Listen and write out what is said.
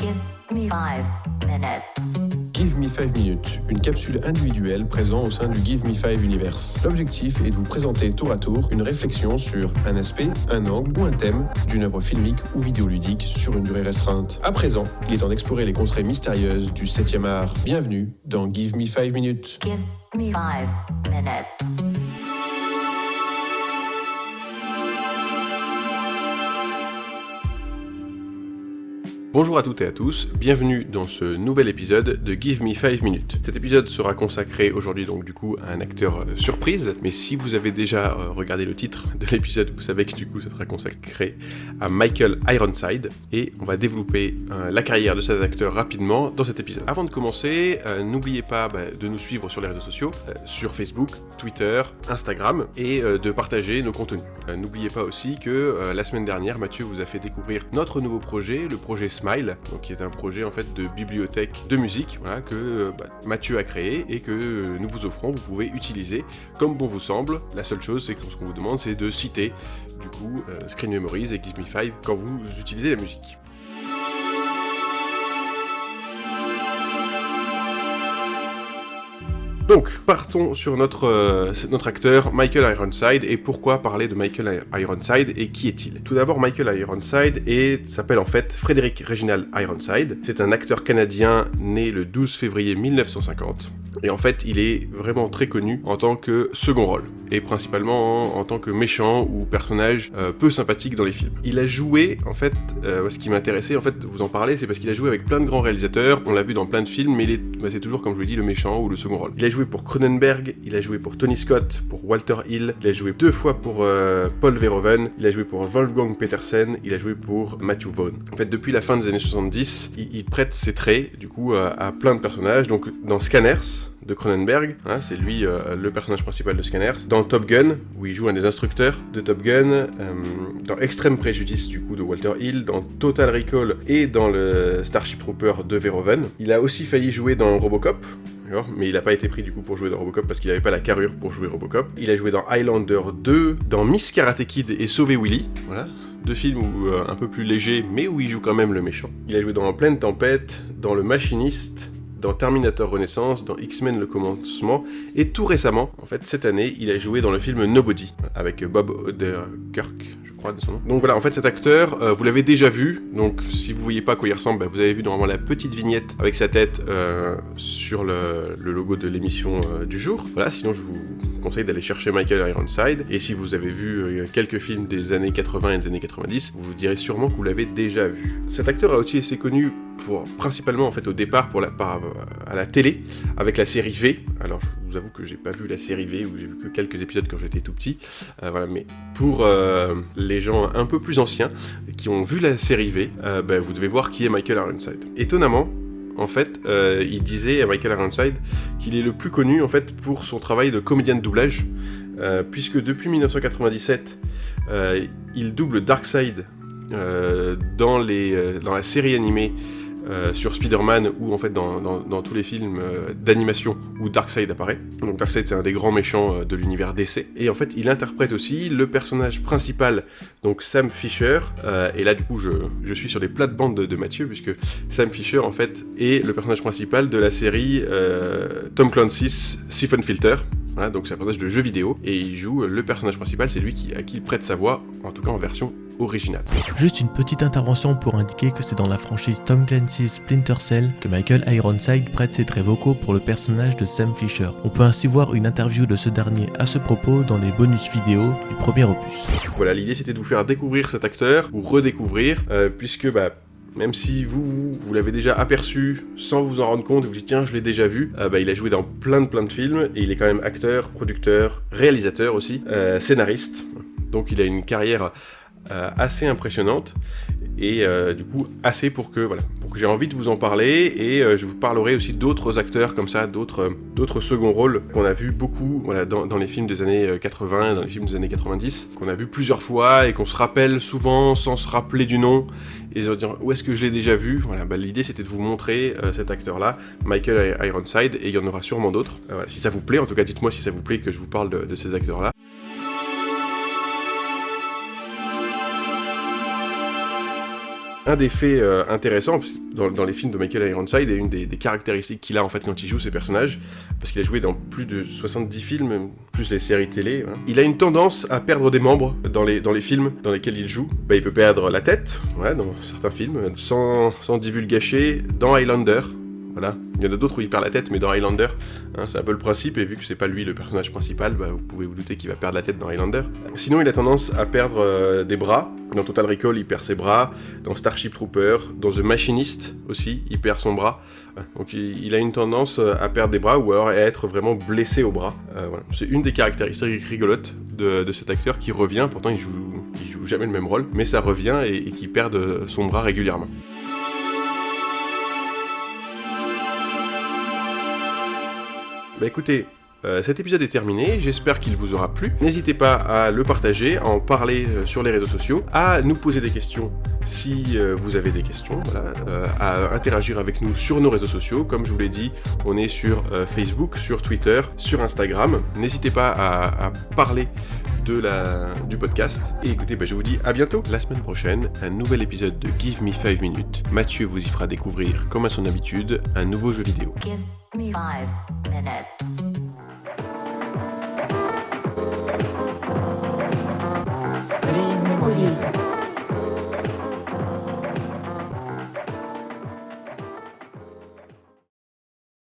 Give me 5 minutes. Give Me 5 minutes, une capsule individuelle présente au sein du Give Me 5 Universe. L'objectif est de vous présenter tour à tour une réflexion sur un aspect, un angle ou un thème d'une œuvre filmique ou vidéoludique sur une durée restreinte. À présent, il est temps d'explorer les contrées mystérieuses du 7e art. Bienvenue dans Give Me 5 minutes. Give me 5 minutes. Bonjour à toutes et à tous, bienvenue dans ce nouvel épisode de Give Me 5 minutes. Cet épisode sera consacré aujourd'hui donc du coup à un acteur surprise, mais si vous avez déjà regardé le titre de l'épisode, vous savez que du coup ça sera consacré à Michael Ironside, et on va développer la carrière de cet acteur rapidement dans cet épisode. Avant de commencer, n'oubliez pas de nous suivre sur les réseaux sociaux, sur Facebook, Twitter, Instagram, et de partager nos contenus. N'oubliez pas aussi que la semaine dernière, Mathieu vous a fait découvrir notre nouveau projet, le projet Smile, donc qui est un projet en fait de bibliothèque de musique, voilà, que Mathieu a créé et que nous vous offrons, vous pouvez utiliser comme bon vous semble. La seule chose, c'est que ce qu'on vous demande, c'est de citer du coup Screen Memories et Give Me 5 quand vous utilisez la musique. Donc, partons sur notre acteur, Michael Ironside, et pourquoi parler de Michael Ironside, et qui est-il ? Tout d'abord, Michael Ironside s'appelle en fait Frederick Reginald Ironside. C'est un acteur canadien né le 12 février 1950, et en fait, il est vraiment très connu en tant que second rôle, et principalement en tant que méchant ou personnage peu sympathique dans les films. Il a joué, en fait, ce qui m'intéressait, en fait, de vous en parler, c'est parce qu'il a joué avec plein de grands réalisateurs, on l'a vu dans plein de films, mais c'est toujours, comme je vous l'ai dit, le méchant ou le second rôle. Il a joué pour Cronenberg, il a joué pour Tony Scott, pour Walter Hill, il a joué 2 fois pour Paul Verhoeven, il a joué pour Wolfgang Petersen, il a joué pour Matthew Vaughn. En fait, depuis la fin des années 70, il prête ses traits, du coup, à plein de personnages. Donc, dans Scanners, de Cronenberg, hein, c'est lui le personnage principal de Scanners. Dans Top Gun, où il joue un des instructeurs de Top Gun, dans Extrême Préjudice, du coup, de Walter Hill, dans Total Recall et dans le Starship Trooper de Verhoeven. Il a aussi failli jouer dans Robocop, mais il n'a pas été pris du coup pour jouer dans Robocop parce qu'il n'avait pas la carrure pour jouer Robocop. Il a joué dans Highlander 2, dans Miss Karate Kid et Sauver Willy, voilà, 2 films un peu plus légers, mais où il joue quand même le méchant. Il a joué dans En pleine tempête, dans Le Machiniste, dans Terminator Renaissance, dans X-Men Le Commencement, et tout récemment, en fait cette année, il a joué dans le film Nobody, avec Bob Odenkirk, je crois de son nom. Donc voilà, en fait cet acteur, vous l'avez déjà vu, donc si vous voyez pas à quoi il ressemble, vous avez vu normalement la petite vignette avec sa tête sur le logo de l'émission du jour. Voilà, sinon je vous conseille d'aller chercher Michael Ironside, et si vous avez vu quelques films des années 80 et des années 90, vous vous direz sûrement que vous l'avez déjà vu. Cet acteur a aussi été connu principalement en fait au départ à la télé avec la série V. Alors je vous avoue que j'ai pas vu la série V, où j'ai vu que quelques épisodes quand j'étais tout petit, voilà, mais pour les gens un peu plus anciens qui ont vu la série V, vous devez voir qui est Michael Ironside. Étonnamment, en fait, il disait à Michael Ironside qu'il est le plus connu en fait pour son travail de comédien de doublage, puisque depuis 1997, il double Darkseid dans la série animée sur Spider-Man, ou en fait dans tous les films d'animation où Darkseid apparaît. Donc Darkseid, c'est un des grands méchants de l'univers DC, et en fait il interprète aussi le personnage principal, donc Sam Fisher, et là du coup je suis sur les plates-bandes de Mathieu, puisque Sam Fisher en fait est le personnage principal de la série Tom Clancy's Siphon Filter. Voilà, donc c'est un personnage de jeu vidéo, et il joue le personnage principal, c'est lui à qui il prête sa voix, en tout cas en version originale. Juste une petite intervention pour indiquer que c'est dans la franchise Tom Clancy's Splinter Cell que Michael Ironside prête ses traits vocaux pour le personnage de Sam Fisher. On peut ainsi voir une interview de ce dernier à ce propos dans les bonus vidéos du premier opus. Voilà, l'idée c'était de vous faire découvrir cet acteur, ou redécouvrir, puisque même si vous l'avez déjà aperçu sans vous en rendre compte, vous dites tiens je l'ai déjà vu, il a joué dans plein de films, et il est quand même acteur, producteur, réalisateur aussi, scénariste, donc il a une carrière assez impressionnante, et du coup assez pour que j'ai envie de vous en parler, et je vous parlerai aussi d'autres acteurs comme ça, d'autres seconds rôles qu'on a vu beaucoup dans les films des années 80 et dans les films des années 90, qu'on a vu plusieurs fois et qu'on se rappelle souvent sans se rappeler du nom et se dire où est-ce que je l'ai déjà vu. L'idée c'était de vous montrer cet acteur-là, Michael Ironside, et il y en aura sûrement d'autres. Si ça vous plaît, en tout cas dites-moi si ça vous plaît que je vous parle de ces acteurs-là. Un des faits intéressants dans les films de Michael Ironside et une des caractéristiques qu'il a en fait quand il joue ses personnages, parce qu'il a joué dans plus de 70 films, plus les séries télé, voilà. Il a une tendance à perdre des membres dans les films dans lesquels il joue. Il peut perdre la tête, ouais, dans certains films, sans divulgacher, dans Highlander. Voilà. Il y en a d'autres où il perd la tête, mais dans Highlander, c'est un peu le principe, et vu que c'est pas lui le personnage principal, vous pouvez vous douter qu'il va perdre la tête dans Highlander. Sinon, il a tendance à perdre des bras. Dans Total Recall, il perd ses bras. Dans Starship Trooper, dans The Machinist aussi, il perd son bras. Donc il a une tendance à perdre des bras, ou alors à être vraiment blessé au bras. Voilà. C'est une des caractéristiques rigolotes de cet acteur qui revient, pourtant il joue jamais le même rôle, mais ça revient et qui perd son bras régulièrement. Écoutez, cet épisode est terminé, j'espère qu'il vous aura plu. N'hésitez pas à le partager, à en parler sur les réseaux sociaux, à nous poser des questions si vous avez des questions, voilà, à interagir avec nous sur nos réseaux sociaux. Comme je vous l'ai dit, on est sur Facebook, sur Twitter, sur Instagram. N'hésitez pas à parler du podcast. Et écoutez, je vous dis à bientôt. La semaine prochaine, un nouvel épisode de Give Me 5 Minutes. Mathieu vous y fera découvrir, comme à son habitude, un nouveau jeu vidéo. Give me 5 minutes.